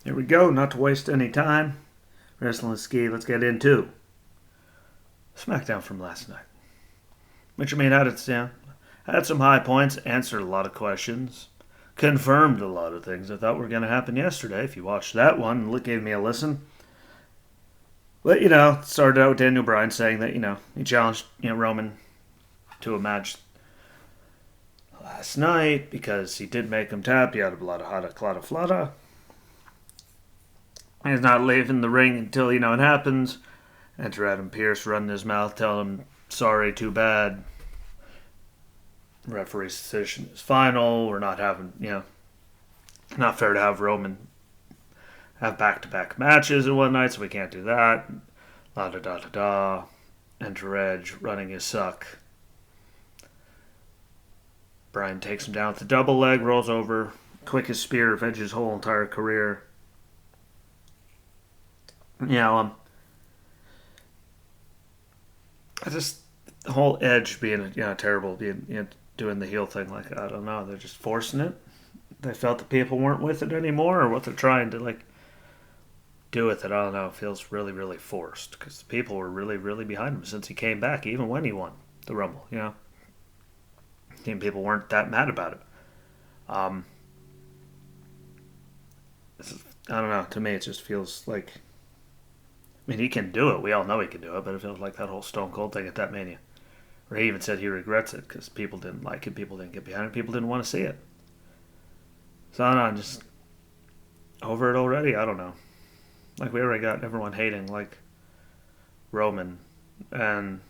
Here we go, not to waste any time. Wrestling ski, let's get into Smackdown from last night. Which, I mean, had some high points, answered a lot of questions, confirmed a lot of things I thought were going to happen yesterday. If you watched that one, it gave me a listen. But, started out with Daniel Bryan saying that, he challenged, Roman to a match last night because he did make him tap. He had a blada hada clada flada. He's not leaving the ring until, it happens. Enter Adam Pearce, running his mouth, telling him, sorry, too bad. Referee's decision is final. We're not having, not fair to have Roman have back-to-back matches in one night, so we can't do that. La da da da da. Enter Edge, running his suck. Bryan takes him down with the double leg, rolls over. Quickest spear of Edge's whole entire career. The whole Edge being, terrible, doing the heel thing, like, I don't know, they're just forcing it. They felt the people weren't with it anymore, or what they're trying to, do with it, I don't know. It feels really, really forced, because the people were really, really behind him since he came back, even when he won the Rumble, People weren't that mad about it. I don't know, to me it just feels like, he can do it. We all know he can do it, but it feels like that whole Stone Cold thing at that Mania. Where he even said he regrets it because people didn't like it, people didn't get behind it, people didn't want to see it. So I don't know, I'm just over it already. I don't know. We already got everyone hating, Roman. And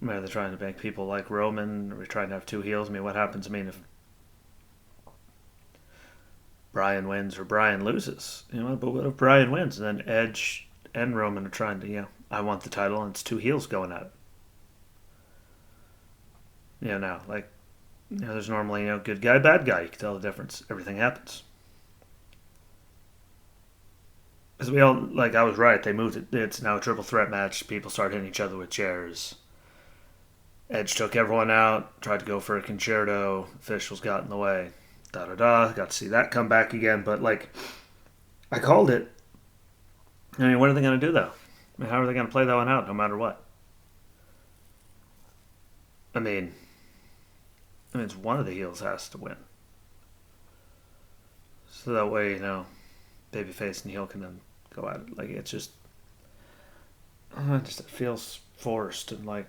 they're trying to make people like Roman. We're trying to have two heels. What happens, if Bryan wins or Bryan loses? But what if Bryan wins and then Edge and Roman are trying to, I want the title and it's two heels going at it. Now, there's normally, good guy, bad guy. You can tell the difference. Everything happens. Because we all, I was right. They moved it. It's now a triple threat match. People start hitting each other with chairs. Edge took everyone out, tried to go for a concerto. Officials got in the way. Da-da-da. Got to see that come back again. But, I called it. What are they going to do, though? How are they going to play that one out, no matter what? It's one of the heels has to win. So that way, babyface and heel can then go at it. It's just, it feels forced and what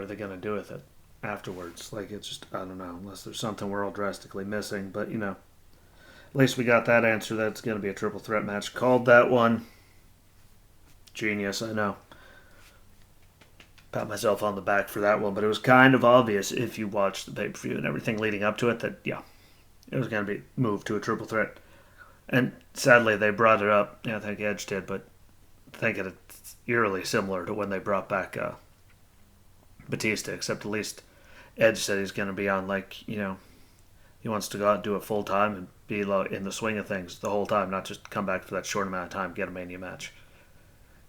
are they going to do with it afterwards? It's just, I don't know, unless there's something we're all drastically missing. But, at least we got that answer that it's going to be a triple threat match. Called that one. Genius, I know. Pat myself on the back for that one, but it was kind of obvious if you watched the pay-per-view and everything leading up to it that, it was going to be moved to a triple threat. And sadly, they brought it up. I think Edge did, but I think it's eerily similar to when they brought back Batista, except at least Edge said he's going to be on, he wants to go out and do it full time and be in the swing of things the whole time, not just come back for that short amount of time, get a Mania match.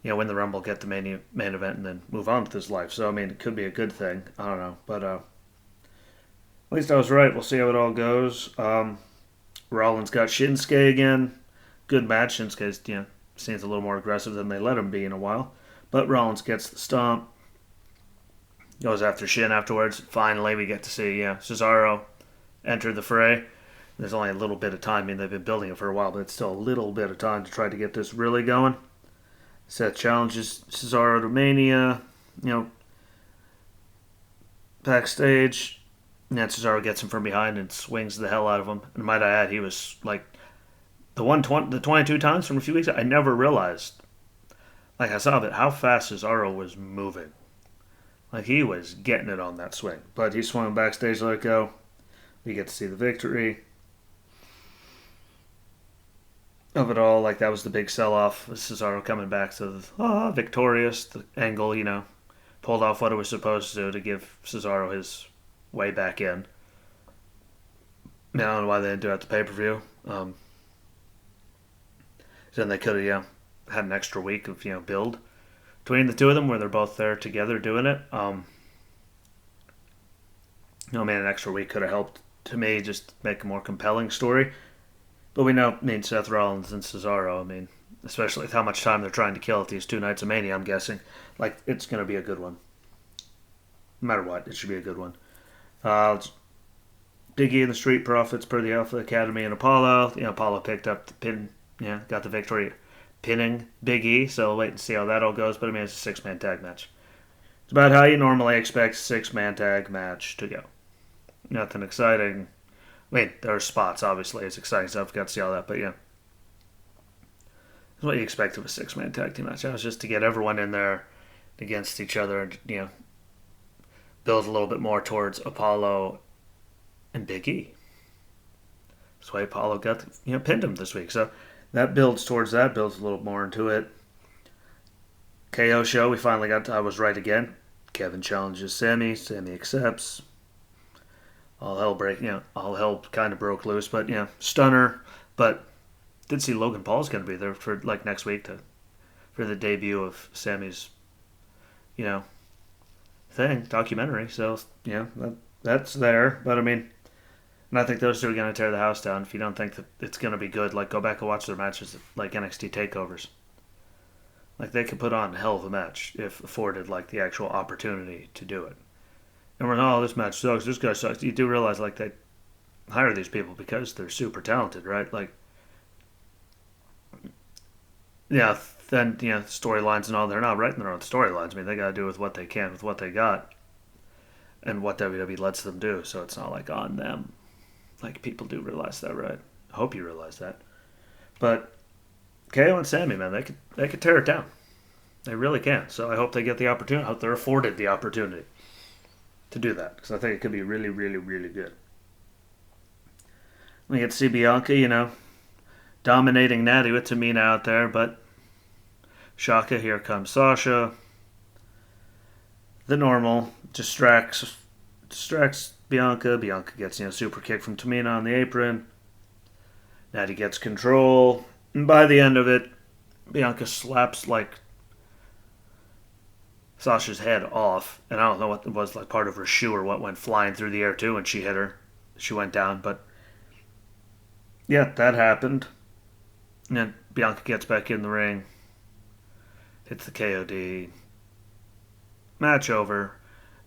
Win the Rumble, get the main event, and then move on with his life. So, it could be a good thing. I don't know. But at least I was right. We'll see how it all goes. Rollins got Shinsuke again. Good match. Shinsuke, seems a little more aggressive than they let him be in a while. But Rollins gets the stomp. Goes after Shin afterwards. Finally, we get to see Cesaro enter the fray. There's only a little bit of time. They've been building it for a while, but it's still a little bit of time to try to get this really going. Seth challenges Cesaro to Mania, backstage. And then Cesaro gets him from behind and swings the hell out of him. And might I add, he was the 22 times from a few weeks ago, I never realized, I saw it, how fast Cesaro was moving. He was getting it on that swing. But he swung backstage, let it go. We get to see the victory of it all. That was the big sell-off. Cesaro coming back to victorious. The angle, pulled off what it was supposed to give Cesaro his way back in. I don't know why they didn't do it at the pay-per-view. Then they could have, had an extra week of, build between the two of them where they're both there together doing it. An extra week could have helped, to me, just make a more compelling story. But we know, I mean, Seth Rollins and Cesaro, I mean, especially with how much time they're trying to kill at these 2 nights of Mania, I'm guessing, like, it's going to be a good one. No matter what, it should be a good one. Big E and the Street Profits per the Alpha Academy and Apollo. Apollo picked up the pin, got the victory pinning Big E, so we'll wait and see how that all goes. But I mean, it's a 6-man tag match. It's about how you normally expect a 6-man tag match to go. Nothing exciting. I mean, there are spots, obviously. It's exciting stuff. Got to see all that, but yeah. It's what you expect of a 6-man tag team match. It was just to get everyone in there against each other and, build a little bit more towards Apollo and Big E. That's why Apollo got pinned him this week. So that builds towards that, builds a little more into it. KO show, we finally got to, I was right again. Kevin challenges Sammy. Sammy accepts. All hell kind of broke loose, but stunner. But did see Logan Paul's going to be there for like next week for the debut of Sammy's, documentary. So that's there. But I mean, and I think those two are going to tear the house down. If you don't think that it's going to be good, like go back and watch their matches like NXT takeovers. Like they could put on a hell of a match if afforded like the actual opportunity to do it. And we're this match sucks, this guy sucks. You do realize like they hire these people because they're super talented, right? Like, then storylines and all, they're not writing their own storylines. I mean, they got to do with what they can, with what they got, and what WWE lets them do. So it's not like on them. Like people do realize that, right? I hope you realize that. But KO and Sammy, man, they could tear it down. They really can. So I hope they get the opportunity. I hope they're afforded the opportunity to do that, because I think it could be really, really, really good. We get to see Bianca, dominating Natty with Tamina out there, but Shaka, here comes Sasha. The normal distracts Bianca. Bianca gets super kick from Tamina on the apron. Natty gets control, and by the end of it, Bianca slaps like Sasha's head off, and I don't know what it was, like part of her shoe or what went flying through the air too, and she hit her. She went down, but yeah, that happened. And then Bianca gets back in the ring, hits the KOD. Match over.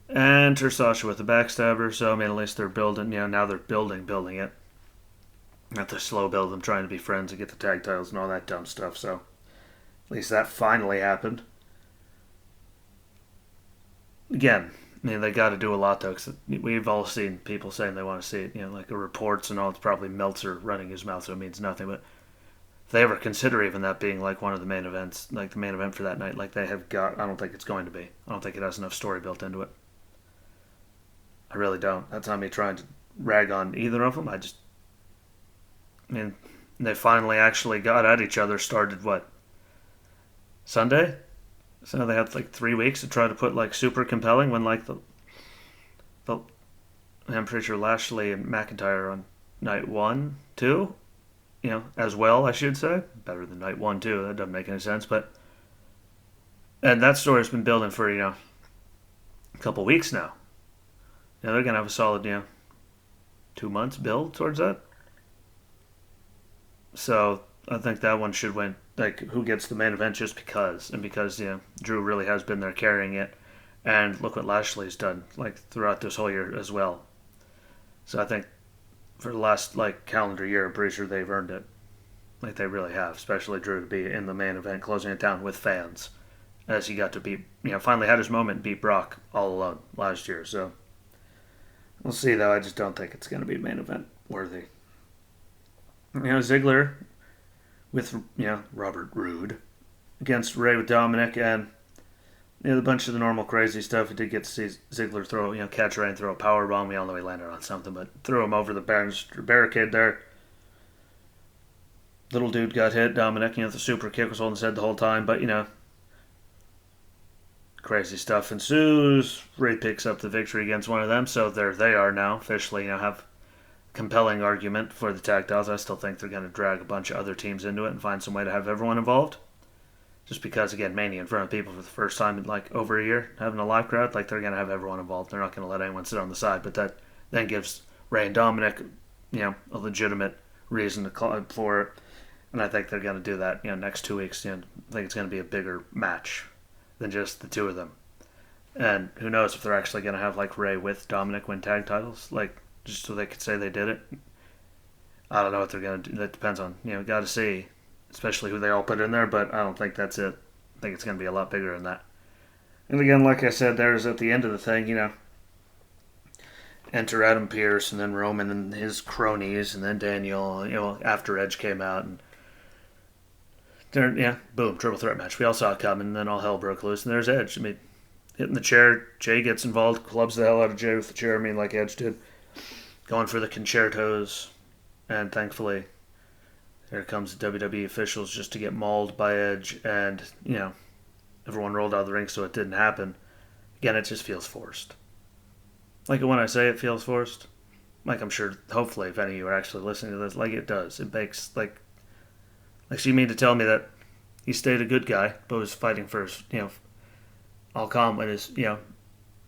Enter Sasha with the backstabber, so I mean, at least they're building, now they're building it. Not the slow build them trying to be friends and get the tag titles and all that dumb stuff, so at least that finally happened. Again, I mean, they got to do a lot, though, because we've all seen people saying they want to see it, like the reports and all. It's probably Meltzer running his mouth, so it means nothing. But if they ever consider even that being like one of the main events, like the main event for that night, like they have got, I don't think it's going to be. I don't think it has enough story built into it. I really don't. That's not me trying to rag on either of them. I mean, they finally actually got at each other, started what? Sunday? So they had like 3 weeks to try to put like super compelling when like the I'm pretty sure Lashley and McIntyre on night 1, 2, as well, I should say. Better than night 1, 2. That doesn't make any sense, and that story's been building for, a couple weeks now. They're going to have a solid, 2 months build towards that. So I think that one should win. Like, who gets the main event just because. And because, Drew really has been there carrying it. And look what Lashley's done, like, throughout this whole year as well. So I think for the last, like, calendar year, I'm pretty sure they've earned it. Like, they really have. Especially Drew to be in the main event, closing it down with fans. As he got to beat, finally had his moment and beat Brock all alone last year. So we'll see, though. I just don't think it's going to be main event worthy. Ziggler with, Robert Roode against Ray with Dominik, and a bunch of the normal crazy stuff. We did get to see Ziggler throw, catch Ray and throw a powerbomb. We all know he landed on something, but threw him over the barricade there. Little dude got hit. Dominik, the super kick was holding his head the whole time, but, crazy stuff ensues. Ray picks up the victory against one of them, so there they are now, officially, have compelling argument for the tag titles. I still think they're going to drag a bunch of other teams into it and find some way to have everyone involved. Just because, again, Mania in front of people for the first time in like over a year, having a live crowd, like they're going to have everyone involved. They're not going to let anyone sit on the side, but that then gives Ray and Dominik, a legitimate reason to call for it. And I think they're going to do that, next 2 weeks. I think it's going to be a bigger match than just the two of them. And who knows if they're actually going to have like Ray with Dominik win tag titles, like just so they could say they did it. I don't know what they're going to do. That depends on, got to see, especially who they all put in there, but I don't think that's it. I think it's going to be a lot bigger than that. And again, like I said, there's at the end of the thing, enter Adam Pearce and then Roman and his cronies and then Daniel, after Edge came out. And boom, triple threat match. We all saw it coming, and then all hell broke loose, and there's Edge. I mean, hitting the chair, Jay gets involved, clubs the hell out of Jay with the chair, like Edge did. Going for the concertos, and thankfully, here comes the WWE officials just to get mauled by Edge, and, everyone rolled out of the ring so it didn't happen. Again, it just feels forced. Like when I say it feels forced, like I'm sure, hopefully, if any of you are actually listening to this, like it does. It makes, like so you mean to tell me that he stayed a good guy, but was fighting for his, all calm when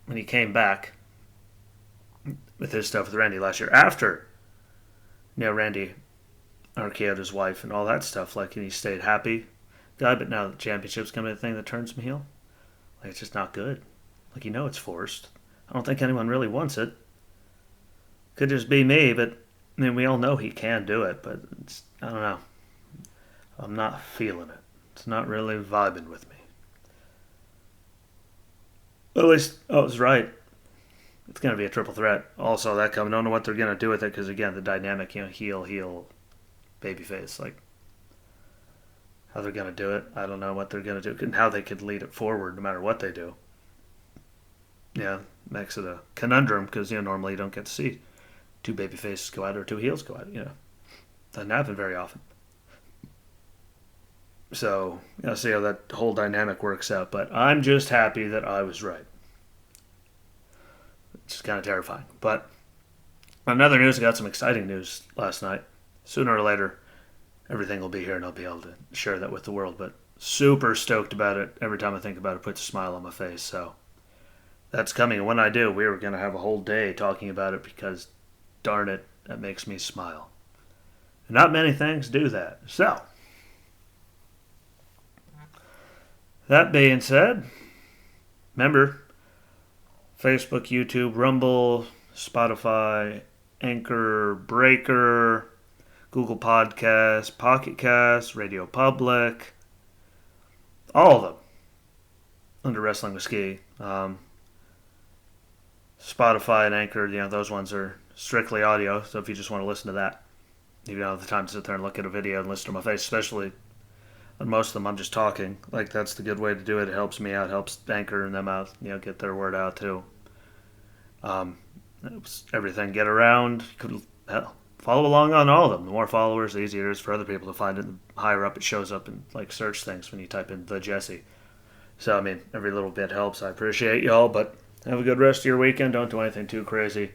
when he came back with his stuff with Randy last year after, Randy RKO'd his wife and all that stuff, like, and he stayed happy guy, but now the championship's going to be the thing that turns him heel. Like, it's just not good. Like, it's forced. I don't think anyone really wants it. Could just be me, but, we all know he can do it, but I don't know. I'm not feeling it. It's not really vibing with me. But at least, I was right. It's going to be a triple threat. Also, that coming. I don't know what they're going to do with it because, again, the dynamic, heel, babyface. Like, how they're going to do it, I don't know what they're going to do and how they could lead it forward no matter what they do. Makes it a conundrum because, normally you don't get to see two babyfaces go out or two heels go out. Doesn't happen very often. So, see how that whole dynamic works out. But I'm just happy that I was right. It's kind of terrifying. But on other news, I got some exciting news last night. Sooner or later, everything will be here and I'll be able to share that with the world. But super stoked about it. Every time I think about it, it puts a smile on my face. So that's coming. And when I do, we were going to have a whole day talking about it because, darn it, that makes me smile. And not many things do that. So, that being said, remember, Facebook, YouTube, Rumble, Spotify, Anchor, Breaker, Google Podcasts, Pocket Casts, Radio Public, all of them under Wrestling with Ski. Spotify and Anchor, those ones are strictly audio, so if you just want to listen to that, you don't have the time to sit there and look at a video and listen to my face, especially on most of them I'm just talking. Like, that's the good way to do it. It helps me out, helps Anchor and them out, get their word out too. Everything, get around. Follow along on all of them. The more followers, the easier it is for other people to find it. The higher up it shows up in like search things when you type in The Jesse. So, every little bit helps. I appreciate y'all, but have a good rest of your weekend. Don't do anything too crazy.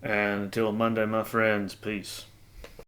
And until Monday, my friends, peace.